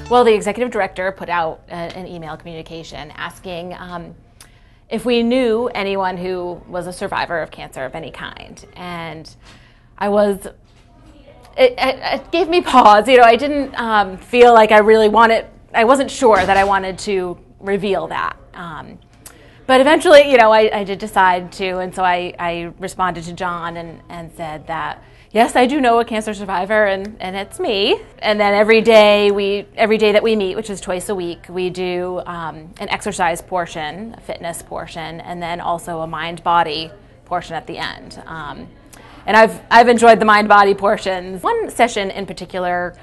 Well, the executive director put out an email communication asking if we knew anyone who was a survivor of cancer of any kind. And it gave me pause. You know, I didn't feel like I wasn't sure that I wanted to reveal that. But eventually, you know, I did decide to, and so I responded to John and said that, yes, I do know a cancer survivor, and it's me. And then every day that we meet, which is twice a week, we do an exercise portion, a fitness portion, and then also a mind-body portion at the end. And I've enjoyed the mind-body portions. One session in particular,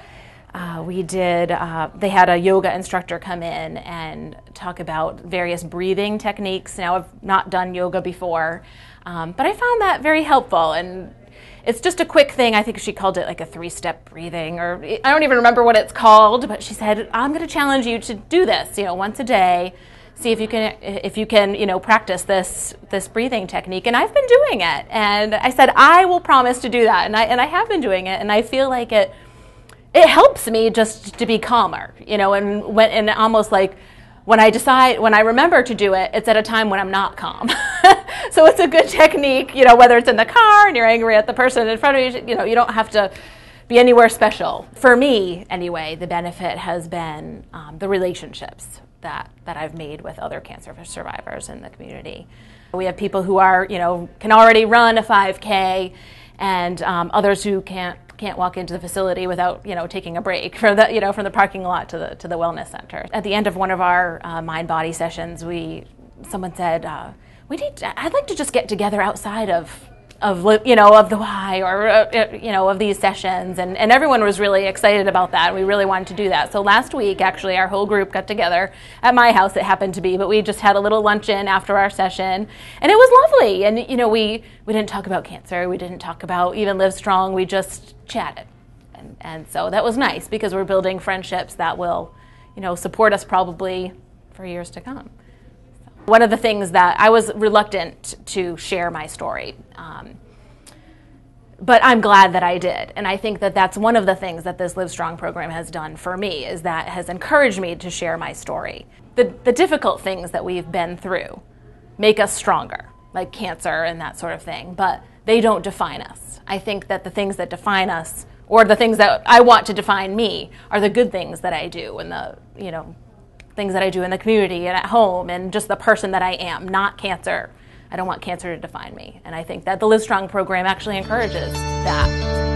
they had a yoga instructor come in and talk about various breathing techniques. Now, I've not done yoga before, but I found that very helpful. And it's just a quick thing. I think she called it like a 3-step breathing, or I don't even remember what it's called, but she said, I'm going to challenge you to do this, you know, once a day. See if you can, you know, practice this breathing technique. And I've been doing it. And I said, I will promise to do that. And I have been doing it. And I feel like it helps me just to be calmer, you know, and almost like when I remember to do it, it's at a time when I'm not calm. So it's a good technique, you know, whether it's in the car and you're angry at the person in front of you, you know, you don't have to be anywhere special. For me, anyway, the benefit has been the relationships that I've made with other cancer survivors in the community. We have people who are, you know, can already run a 5K, and others who can't walk into the facility without, you know, taking a break from the parking lot to the wellness center. At the end of one of our mind-body sessions, someone said, I'd like to just get together outside of the Y, or you know, of these sessions, and everyone was really excited about that. We really wanted to do that. So last week, actually, our whole group got together at my house. It happened to be, but we just had a little luncheon after our session, and it was lovely. And you know, we didn't talk about cancer. We didn't talk about even LiveStrong. We just chatted, and so that was nice because we're building friendships that will, you know, support us probably for years to come. One of the things that I was reluctant to share my story, but I'm glad that I did. And I think that that's one of the things that this LiveStrong program has done for me, is that it has encouraged me to share my story. The difficult things that we've been through make us stronger, like cancer and that sort of thing, but they don't define us. I think that the things that define us, or the things that I want to define me, are the good things that I do, and the, you know, things that I do in the community and at home, and just the person that I am, not cancer. I don't want cancer to define me. And I think that the LiveStrong program actually encourages that.